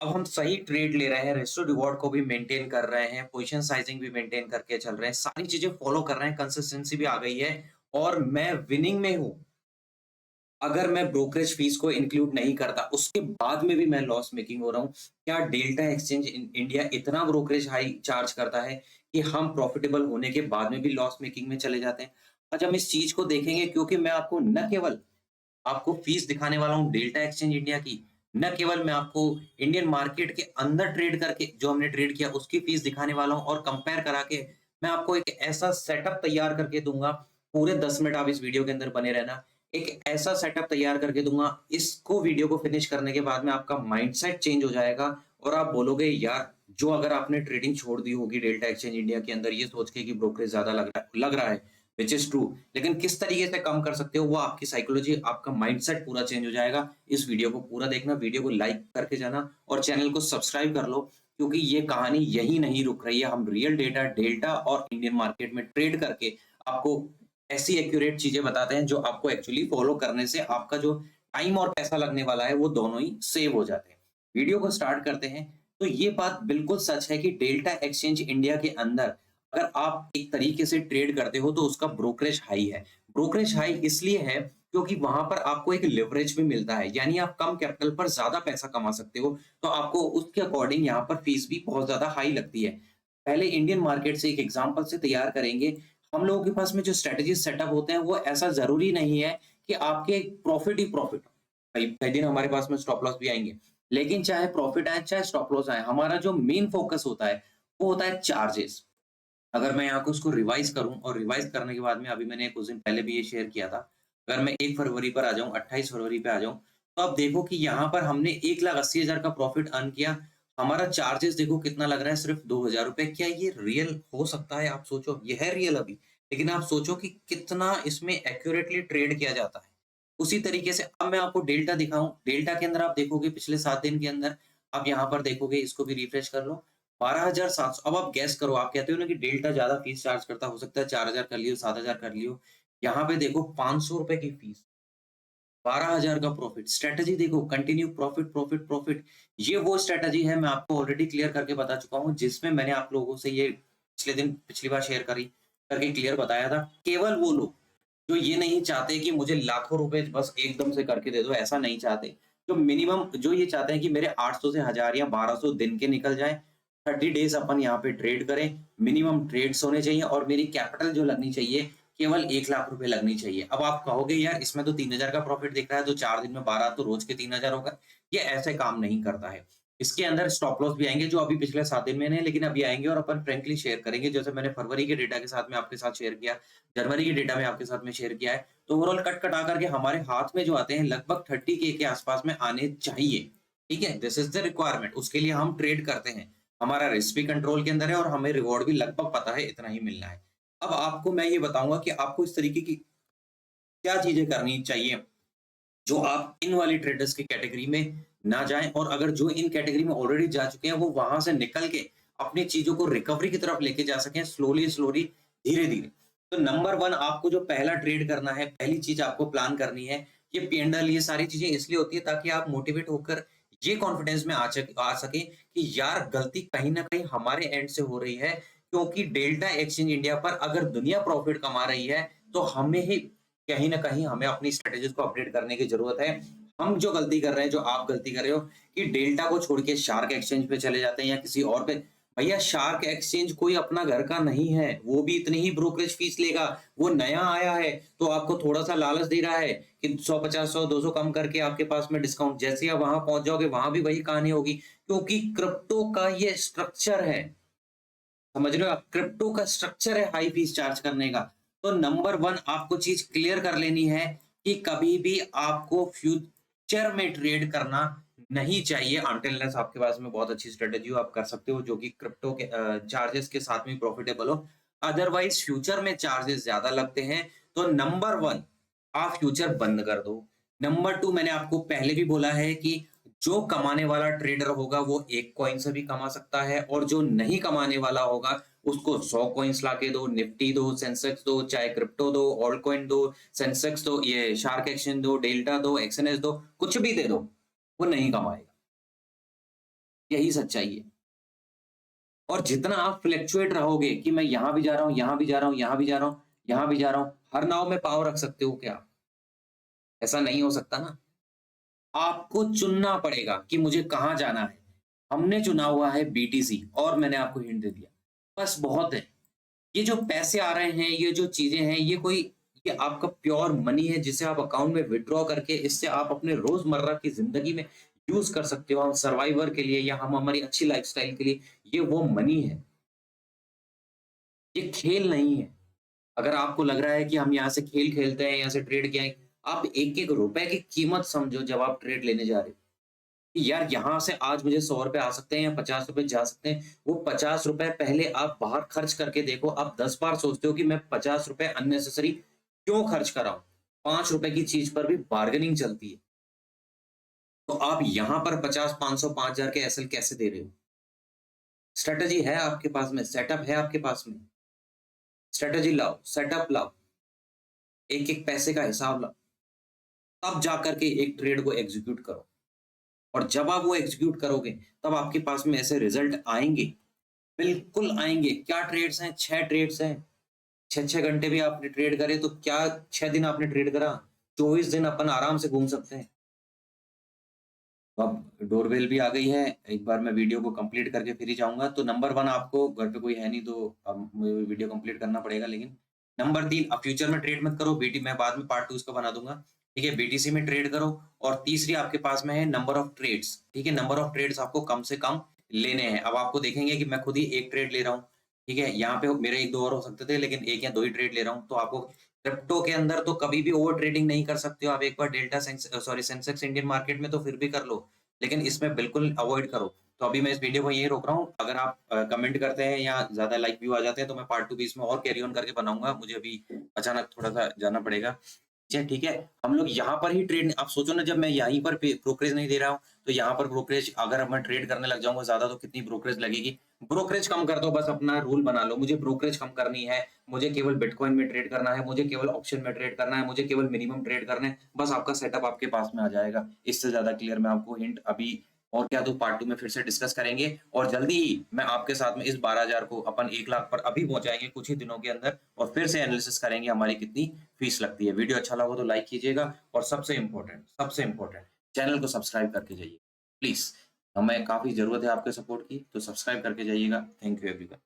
अब हम सही ट्रेड ले रहे हैं, रिस्क टू रिवॉर्ड को भी मेंटेन कर रहे हैं, पोजीशन साइजिंग भी मेंटेन करके चल रहे हैं, सारी चीजें फॉलो कर रहे हैं, कंसिस्टेंसी भी आ गई है और मैं विनिंग में हूँ। अगर मैं ब्रोकरेज फीस को इंक्लूड नहीं करता, उसके बाद में भी मैं लॉस मेकिंग हो रहा हूँ। क्या डेल्टा एक्सचेंज इन इंडिया इतना ब्रोकरेज हाई चार्ज करता है कि हम प्रॉफिटेबल होने के बाद में भी लॉस मेकिंग में चले जाते हैं? आज हम इस चीज़ को देखेंगे क्योंकि मैं आपको न केवल आपको फीस दिखाने वाला हूँ डेल्टा एक्सचेंज इंडिया की, न केवल मैं आपको इंडियन मार्केट के अंदर ट्रेड करके जो हमने ट्रेड किया उसकी फीस दिखाने वाला हूँ और कंपेयर करा के मैं आपको एक ऐसा सेटअप तैयार करके दूँगा, पूरे 10 मिनट आप इस वीडियो के अंदर बने रहना। एक ऐसा सेटअप तैयार करके दूँगा, इसको वीडियो को फिनिश करने के बाद में आपका माइंडसेट चेंज हो जाएगा और आप बोलोगे यार, जो अगर आपने ट्रेडिंग छोड़ दी होगी डेल्टा एक्सचेंज इंडिया के अंदर ये सोच के कि ब्रोकरेज ज़्यादा लग रहा है, व्हिच इज़ ट्रू, लेकिन किस तरीके से कम कर सकते हो वो आपकी साइकोलॉजी, आपका माइंडसेट पूरा चेंज हो जाएगा। इस वीडियो को पूरा देखना, वीडियो को लाइक करके जाना और चैनल को सब्सक्राइब कर लो क्योंकि ये कहानी यहीं नहीं रुक रही है। हम रियल डेटा, डेल्टा और इंडियन मार्केट में ट्रेड करके आपको ऐसी एक्यूरेट चीज़ें बताते हैं जो आपको एक्चुअली फॉलो करने से आपका जो टाइम और पैसा लगने वाला है वो दोनों ही सेव हो जाते हैं। वीडियो को स्टार्ट करते हैं। तो ये बात बिल्कुल सच है कि डेल्टा एक्सचेंज इंडिया के अंदर अगर आप एक तरीके से ट्रेड करते हो तो उसका ब्रोकरेज हाई है। ब्रोकरेज हाई इसलिए है क्योंकि वहां पर आपको एक लिवरेज भी मिलता है, यानी आप कम कैपिटल पर ज्यादा पैसा कमा सकते हो। तो आपको उसके अकॉर्डिंग यहाँ पर फीस भी बहुत ज्यादा हाई लगती है। पहले इंडियन मार्केट से एक एग्जांपल से तैयार करेंगे। हम लोगों के पास में जो स्ट्रेटेजी सेटअप होते हैं वो ऐसा जरूरी नहीं है कि आपके प्रॉफिट ही प्रॉफिट, कई कई दिन हमारे पास में स्टॉप लॉस भी आएंगे, लेकिन चाहे प्रॉफिट आए चाहे स्टॉप लॉस आए, हमारा जो मेन फोकस होता है वो होता है चार्जेस। अगर मैं यहाँ को उसको रिवाइज़ करूँ और रिवाइज़ करने के बाद में अभी मैंने कुछ दिन पहले भी ये शेयर किया था। अगर मैं 1 फरवरी पर आ जाऊँ, 28 फरवरी पे आ जाऊँ, तो आप देखो कि यहाँ पर हमने 1,80,000 का प्रॉफ़िट अर्न किया। हमारा चार्जेज़ देखो कितना लग रहा है, सिर्फ़ ₹2,000। क्या ये रियल हो सकता है? आप सोचो, ये है रियल अभी। लेकिन आप सोचो कि कितना इसमें एक्यूरेटली ट्रेड किया जाता है। उसी तरीके से अब मैं आपको डेल्टा दिखाऊँ, डेल्टा के अंदर आप देखोगे पिछले 7 दिन के अंदर, आप यहाँ पर देखोगे, इसको भी रिफ्रेश कर लो। 12,700। अब आप गेस करो, आप कहते हो ना कि डेल्टा ज़्यादा फीस चार्ज करता, हो सकता है 4,000 कर लियो, 7,000 कर लियो। यहाँ पे देखो ₹500 की फीस, 12,000 का प्रॉफिट। स्ट्रैटेजी देखो, कंटिन्यू प्रॉफिट, प्रॉफिट, प्रॉफिट। ये वो स्ट्रैटेजी है, मैं आपको ऑलरेडी क्लियर करके बता चुका हूँ, जिसमें मैंने आप लोगों से ये पिछले दिन पिछली बार शेयर करी करके क्लियर बताया था। केवल वो लोग जो ये नहीं चाहते कि मुझे लाखों रुपए बस एकदम से करके दे दो, ऐसा नहीं चाहते। जो मिनिमम जो ये चाहते हैं कि मेरे 800 से 1000 या 1200 दिन के निकल जाएँ, 30 डेज़ अपन यहाँ पे ट्रेड करें, मिनिमम ट्रेड्स होने चाहिए और मेरी कैपिटल जो लगनी चाहिए, केवल 1 लाख रुपए लगनी चाहिए। अब आप कहोगे यार इसमें तो 3,000 का प्रॉफिट दिख रहा है, तो 4 दिन में 12 तो रोज़ के 3,000 होगा। ये ऐसे काम नहीं करता है। इसके अंदर स्टॉप लॉस भी आएँगे जो अभी पिछले 7 दिन में नहीं, लेकिन अभी आएँगे और अपन फ्रैंकली शेयर करेंगे। जैसे मैंने फरवरी के डेटा के साथ में आपके साथ शेयर किया, जनवरी के डेटा में आपके साथ में शेयर किया है। तो ओवरऑल कट कटा करके हमारे हाथ में जो आते हैं लगभग 30 के आसपास में आने चाहिए। ठीक है? This is the requirement. उसके लिए हम ट्रेड करते हैं। हमारा रिस्क भी कंट्रोल के अंदर है और हमें रिवॉर्ड भी लगभग पता है इतना ही मिलना है। अब आपको मैं ये बताऊँगा कि आपको इस तरीके की क्या चीज़ें करनी चाहिए, जो आप इन वाली ट्रेडर्स की कैटेगरी में ना जाएँ और अगर जो इन कैटेगरी में ऑलरेडी जा चुके हैं, वो वहाँ से निकल के अपनी चीज़ों को रिकवरी की तरफ लेके जा सकें स्लोली, धीरे-धीरे। तो नंबर 1 आपको जो पहला ट्रेड करना है, पहली चीज़ आपको प्लान करनी है, ये P&L ये सारी चीज़ें इसलिए होती है ताकि आप मोटिवेट होकर ये कॉन्फिडेंस में आ सकें कि यार गलती कहीं न कहीं हमारे एंड से हो रही है, क्योंकि डेल्टा एक्सचेंज इंडिया पर अगर दुनिया प्रॉफिट कमा रही है, तो हमें ही कहीं न कहीं हमें अपनी स्ट्रैटेजीज़ को अपडेट करने की ज़रूरत है। हम जो गलती कर रहे हैं, जो आप गलती कर रहे हो कि डेल्टा को छोड़ के शार्क एक्सचेंज पे चले जाते हैं या किसी और पे। भैया शार्क एक्सचेंज कोई अपना घर का नहीं है, वो भी इतनी ही ब्रोकरेज फीस लेगा। वो नया आया है, तो आपको थोड़ा-सा लालच दे रहा है कि 150, 100, 200 कम करके आपके पास में डिस्काउंट। जैसे ही आप वहाँ पहुँच जाओगे, वहाँ भी वही कहानी होगी, क्योंकि क्रिप्टो का ये स्ट्रक्चर है। समझ रहे हो आप? क्रिप्टो का स्ट्रक्चर है हाई फीस चार्ज करने का। तो नंबर 1 आपको चीज़ क्लियर कर लेनी है कि कभी भी आपको फ्यूचर में ट्रेड करना नहीं चाहिए अनटिल अनलेस आपके पास में बहुत अच्छी स्ट्रैटेजी हो, आप कर सकते हो जो कि क्रिप्टो के चार्जेस के साथ में प्रॉफिटेबल हो। अदरवाइज़ फ्यूचर में चार्जेस ज़्यादा लगते हैं, तो नंबर 1 आप फ्यूचर बंद कर दो। नंबर 2 मैंने आपको पहले भी बोला है कि जो कमाने वाला ट्रेडर होगा वो 1 कॉइन से भी कमा सकता है और जो नहीं कमाने वाला होगा उसको 100 कॉइन्स लाके दो, निफ्टी दो, सेंसेक्स दो, चाहे क्रिप्टो दो, ऑल्ट कॉइन दो, सेंसेक्स दो, ये शार्क एक्सचेंज दो, डेल्टा दो, एक्सएनएस दो, कुछ भी दे दो, वो नहीं कमाएगा। यही सच्चाई है। और जितना आप फ्लक्चुएट रहोगे कि मैं यहाँ भी जा रहा हूँ, यहाँ भी जा रहा हूँ, यहाँ भी जा रहा हूँ, यहाँ भी जा रहा हूँ, हर नाव में पाँव रख सकते हो क्या? ऐसा नहीं हो सकता ना। आपको चुनना पड़ेगा कि मुझे कहाँ जाना है। हमने चुना हुआ है बीटीसी और मैंने आपको हिंट दे दिया। बस बहुत है। ये जो पैसे आ रहे हैं, ये जो चीज़ें हैं, ये आपका प्योर मनी है जिसे आप अकाउंट में विथड्रॉ करके इससे आप अपने रोज़मर्रा की ज़िंदगी में यूज़ कर सकते हो। हम सर्वाइवर के लिए या हम हमारी अच्छी लाइफ़स्टाइल के लिए, ये वो मनी है। ये खेल नहीं है। अगर आपको लग रहा है कि हम यहाँ से खेल खेलते हैं, यहाँ से ट्रेड किया है, आप एक-एक रुपए की कीमत समझो जब आप ट्रेड लेने जा रहे हो। कि यार यहाँ से आज मुझे ₹100 आ सकते हैं या ₹50 जा सकते हैं। वो ₹50 पहले आप बाहर खर्च करके देखो। आप 10 बार सोचते हो कि मैं ₹50 अननेसेसरी क्यों खर्च कर रहा हूँ? ₹5 की चीज़ पर भी बार्गेनिंग चलती है। तो आप यहाँ पर 50, 500, 5000 के एसएल कैसे दे रहे हो? स्ट्रैटेजी है आपके पास में, सेटअप है आपके पास में। स्ट्रैटेजी लाओ, सेटअप लाओ, एक-एक पैसे का हिसाब लाओ, तब जाकर के एक ट्रेड को एग्ज़ीक्यूट करो। और जब आप वो एग्ज़ीक्यूट करोगे, तब आपके पास में ऐसे रिज़ल्ट आएँगे, बिल्कुल आएँगे। क्या ट्रेड्स हैं? 6 ट्रेड्स हैं। 6-6 घंटे भी आपने ट्रेड करे तो क्या 6 दिन आपने ट्रेड करा? 24 दिन अपन आराम से घूम सकते हैं। तो अब डोरबेल भी आ गई है, एक बार मैं वीडियो को कंप्लीट करके फिर ही जाऊँगा। तो नंबर 1 आपको घर पे कोई है नहीं तो अब मुझे वीडियो कंप्लीट करना पड़ेगा लेकिन नंबर 3 अब फ्यूचर में ट्रेड मत करो, बीटी मैं बाद में पार्ट 2 इसका बना दूँगा। ठीक है? बीटीसी में ट्रेड करो और तीसरी आपके पास में है नंबर ऑफ ट्रेड्स, ठीक है? नंबर ऑफ ट्रेड्स आपको कम से कम लेने हैं। अब आपको देखेंगे कि मैं खुद ही 1 ट्रेड ले रहा हूँ, ठीक है? यहाँ पे मेरे 1-2 और हो सकते थे लेकिन 1 या 2 ही ट्रेड ले रहा हूँ। तो आपको क्रिप्टो के अंदर तो कभी भी ओवर ट्रेडिंग नहीं कर सकते हो। आप एक बार सेंसेक्स इंडियन मार्केट में तो फिर भी कर लो। लेकिन इसमें बिल्कुल अवॉइड करो। तो अभी मैं इस वीडियो को यहीं रोक रहा हूँ। अगर आप कमेंट करते हैं या ज़्यादा लाइक व्यू आ जाते हैं तो मैं पार्ट 2 भी इसमें और कैरी ऑन करके बनाऊँगा। मुझे अभी अचानक थोड़ा-सा जाना पड़ेगा। ठीक है? हम लोग यहाँ पर ही ट्रेड आप सोचो ना जब मैं यहीं पर पे ब्रोकरेज नहीं दे रहा हूँ, तो यहाँ पर ब्रोकरेज अगर अब मैं ट्रेड करने लग जाऊँगा ज़्यादा तो कितनी ब्रोकरेज लगेगी? ब्रोकरेज कम कर दो बस अपना रूल बना लो। मुझे ब्रोकरेज कम करनी है, मुझे केवल बिटकॉइन में ट्रेड करना है, मुझे केवल ऑप्शन में ट्रेड करना है, मुझे केवल मिनिमम ट्रेड करना है। बस आपका सेटअप आपके पास में आ जाएगा। इससे ज़्यादा क्लियर मैं आपको हिंट अभी और क्या दूँ पार्ट 2 में फिर से डिस्कस करेंगे और जल्दी ही मैं आपके साथ में इस 12,000 को अपन 1 लाख पर अभी पहुँचाएँगे कुछ ही दिनों के अंदर और फिर से एनालिसिस करेंगे हमारी कितनी फीस लगती है। वीडियो अच्छा लगा तो लाइक कीजिएगा और सबसे इम्पोर्टेंट चैनल को सब्सक्राइब करके जाइए। प्लीज़ हमें काफ़ी ज़रूरत है आपके सपोर्ट की, तो सब्सक्राइब करके जाइएगा। Thank you everyone.